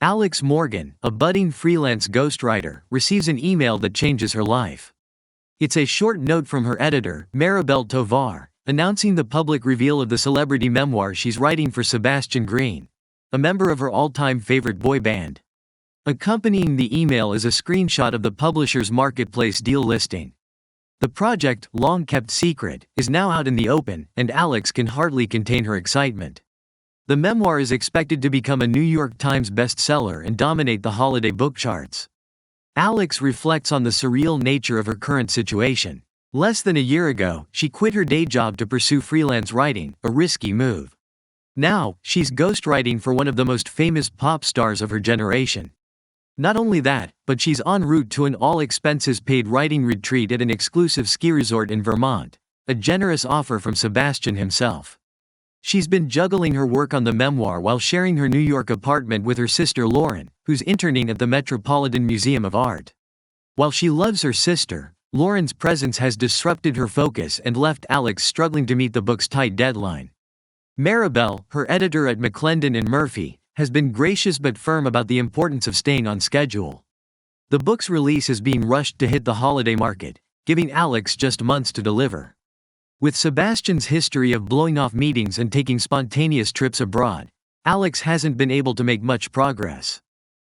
Alex Morgan, a budding freelance ghostwriter, receives an email that changes her life. It's a short note from her editor, Maribel Tovar, announcing the public reveal of the celebrity memoir she's writing for Sebastian Green, a member of her all-time favorite boy band. Accompanying the email is a screenshot of the publisher's marketplace deal listing. The project, long kept secret, is now out in the open, and Alex can hardly contain her excitement. The memoir is expected to become a New York Times bestseller and dominate the holiday book charts. Alex reflects on the surreal nature of her current situation. Less than a year ago, she quit her day job to pursue freelance writing, a risky move. Now, she's ghostwriting for one of the most famous pop stars of her generation. Not only that, but she's en route to an all-expenses-paid writing retreat at an exclusive ski resort in Vermont, a generous offer from Sebastian himself. She's been juggling her work on the memoir while sharing her New York apartment with her sister Lauren, who's interning at the Metropolitan Museum of Art. While she loves her sister, Lauren's presence has disrupted her focus and left Alex struggling to meet the book's tight deadline. Maribel, her editor at McClendon and Murphy, has been gracious but firm about the importance of staying on schedule. The book's release is being rushed to hit the holiday market, giving Alex just months to deliver. With Sebastian's history of blowing off meetings and taking spontaneous trips abroad, Alex hasn't been able to make much progress.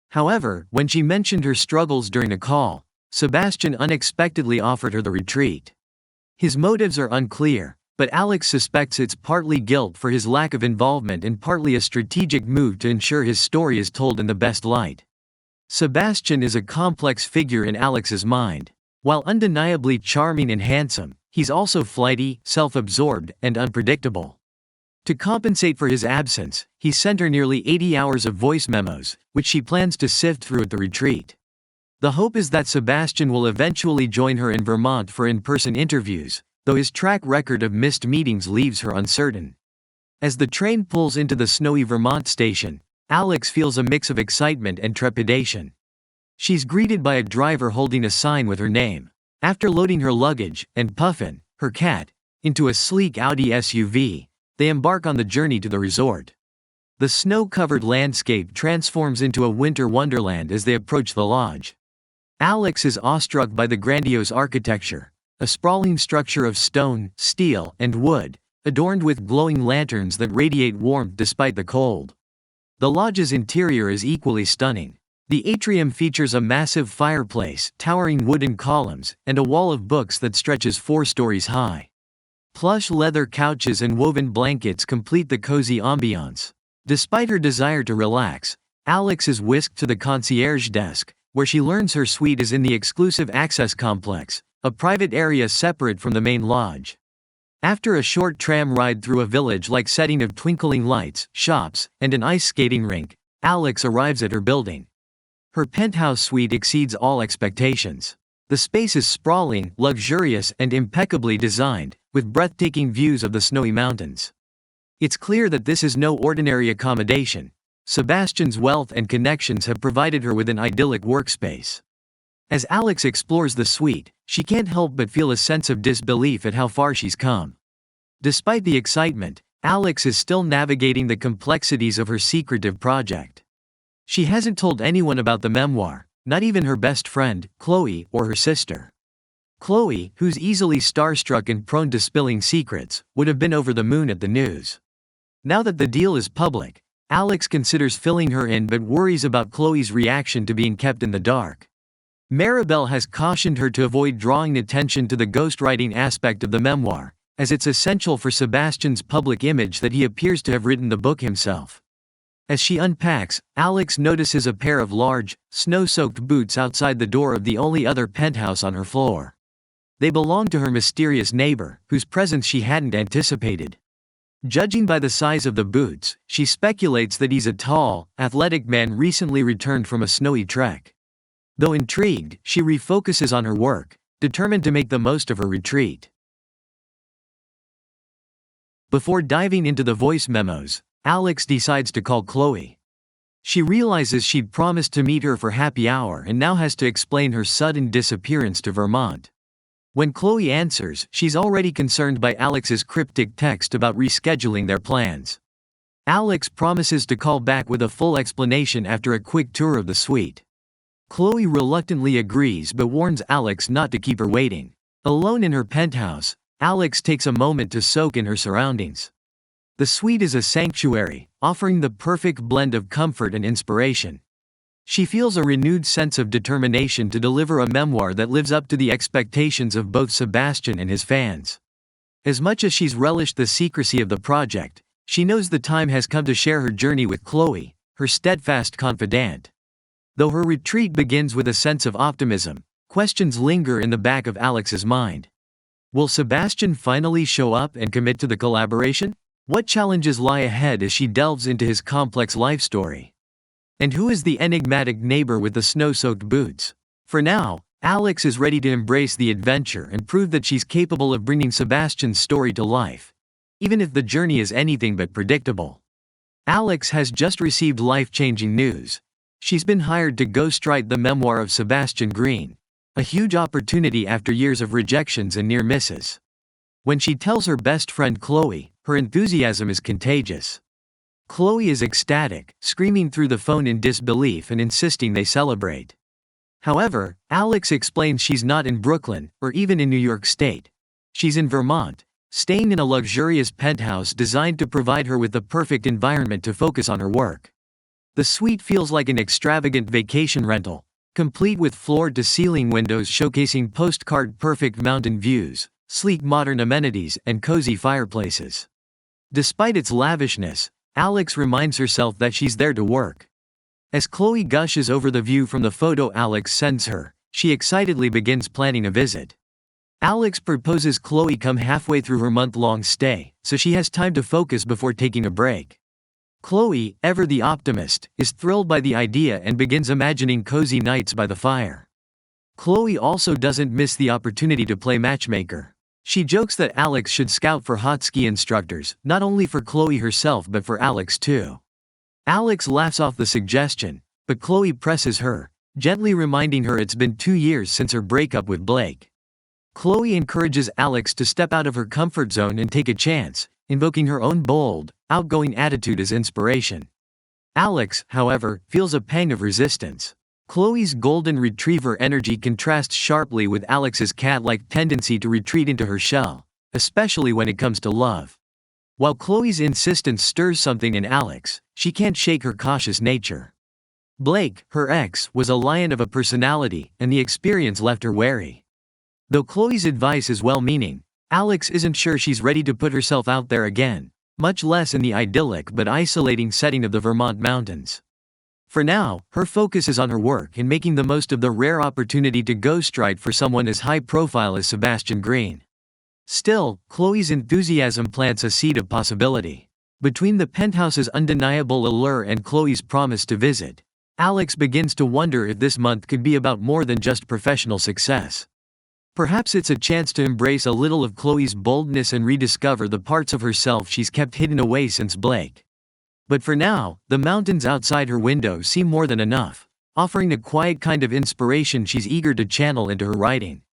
However, when she mentioned her struggles during a call, Sebastian unexpectedly offered her the retreat. His motives are unclear, but Alex suspects it's partly guilt for his lack of involvement and partly a strategic move to ensure his story is told in the best light. Sebastian is a complex figure in Alex's mind. While undeniably charming and handsome, he's also flighty, self-absorbed, and unpredictable. To compensate for his absence, he sent her nearly 80 hours of voice memos, which she plans to sift through at the retreat. The hope is that Sebastian will eventually join her in Vermont for in-person interviews, though his track record of missed meetings leaves her uncertain. As the train pulls into the snowy Vermont station, Alex feels a mix of excitement and trepidation. She's greeted by a driver holding a sign with her name. After loading her luggage, and Puffin, her cat, into a sleek Audi SUV, they embark on the journey to the resort. The snow-covered landscape transforms into a winter wonderland as they approach the lodge. Alex is awestruck by the grandiose architecture, a sprawling structure of stone, steel, and wood, adorned with glowing lanterns that radiate warmth despite the cold. The lodge's interior is equally stunning. The atrium features a massive fireplace, towering wooden columns, and a wall of books that stretches 4 stories high. Plush leather couches and woven blankets complete the cozy ambiance. Despite her desire to relax, Alex is whisked to the concierge desk, where she learns her suite is in the exclusive access complex, a private area separate from the main lodge. After a short tram ride through a village-like setting of twinkling lights, shops, and an ice skating rink, Alex arrives at her building. Her penthouse suite exceeds all expectations. The space is sprawling, luxurious, and impeccably designed, with breathtaking views of the snowy mountains. It's clear that this is no ordinary accommodation. Sebastian's wealth and connections have provided her with an idyllic workspace. As Alex explores the suite, she can't help but feel a sense of disbelief at how far she's come. Despite the excitement, Alex is still navigating the complexities of her secretive project. She hasn't told anyone about the memoir, not even her best friend, Chloe, or her sister. Chloe, who's easily starstruck and prone to spilling secrets, would have been over the moon at the news. Now that the deal is public, Alex considers filling her in but worries about Chloe's reaction to being kept in the dark. Maribel has cautioned her to avoid drawing attention to the ghostwriting aspect of the memoir, as it's essential for Sebastian's public image that he appears to have written the book himself. As she unpacks, Alex notices a pair of large, snow-soaked boots outside the door of the only other penthouse on her floor. They belong to her mysterious neighbor, whose presence she hadn't anticipated. Judging by the size of the boots, she speculates that he's a tall, athletic man recently returned from a snowy trek. Though intrigued, she refocuses on her work, determined to make the most of her retreat. Before diving into the voice memos, Alex decides to call Chloe. She realizes she'd promised to meet her for happy hour and now has to explain her sudden disappearance to Vermont. When Chloe answers, she's already concerned by Alex's cryptic text about rescheduling their plans. Alex promises to call back with a full explanation after a quick tour of the suite. Chloe reluctantly agrees but warns Alex not to keep her waiting. Alone in her penthouse, Alex takes a moment to soak in her surroundings. The suite is a sanctuary, offering the perfect blend of comfort and inspiration. She feels a renewed sense of determination to deliver a memoir that lives up to the expectations of both Sebastian and his fans. As much as she's relished the secrecy of the project, she knows the time has come to share her journey with Chloe, her steadfast confidant. Though her retreat begins with a sense of optimism, questions linger in the back of Alex's mind. Will Sebastian finally show up and commit to the collaboration? What challenges lie ahead as she delves into his complex life story? And who is the enigmatic neighbor with the snow-soaked boots? For now, Alex is ready to embrace the adventure and prove that she's capable of bringing Sebastian's story to life, even if the journey is anything but predictable. Alex has just received life-changing news. She's been hired to ghostwrite the memoir of Sebastian Green, a huge opportunity after years of rejections and near misses. When she tells her best friend Chloe, her enthusiasm is contagious. Chloe is ecstatic, screaming through the phone in disbelief and insisting they celebrate. However, Alex explains she's not in Brooklyn, or even in New York State. She's in Vermont, staying in a luxurious penthouse designed to provide her with the perfect environment to focus on her work. The suite feels like an extravagant vacation rental, complete with floor-to-ceiling windows showcasing postcard-perfect mountain views, sleek modern amenities, and cozy fireplaces. Despite its lavishness, Alex reminds herself that she's there to work. As Chloe gushes over the view from the photo Alex sends her, she excitedly begins planning a visit. Alex proposes Chloe come halfway through her month-long stay, so she has time to focus before taking a break. Chloe, ever the optimist, is thrilled by the idea and begins imagining cozy nights by the fire. Chloe also doesn't miss the opportunity to play matchmaker. She jokes that Alex should scout for hot ski instructors, not only for Chloe herself but for Alex too. Alex laughs off the suggestion, but Chloe presses her, gently reminding her it's been 2 years since her breakup with Blake. Chloe encourages Alex to step out of her comfort zone and take a chance, invoking her own bold, outgoing attitude as inspiration. Alex, however, feels a pang of resistance. Chloe's golden retriever energy contrasts sharply with Alex's cat-like tendency to retreat into her shell, especially when it comes to love. While Chloe's insistence stirs something in Alex, she can't shake her cautious nature. Blake, her ex, was a lion of a personality, and the experience left her wary. Though Chloe's advice is well-meaning, Alex isn't sure she's ready to put herself out there again, much less in the idyllic but isolating setting of the Vermont mountains. For now, her focus is on her work and making the most of the rare opportunity to ghostwrite for someone as high-profile as Sebastian Green. Still, Chloe's enthusiasm plants a seed of possibility. Between the penthouse's undeniable allure and Chloe's promise to visit, Alex begins to wonder if this month could be about more than just professional success. Perhaps it's a chance to embrace a little of Chloe's boldness and rediscover the parts of herself she's kept hidden away since Blake. But for now, the mountains outside her window seem more than enough, offering a quiet kind of inspiration she's eager to channel into her writing.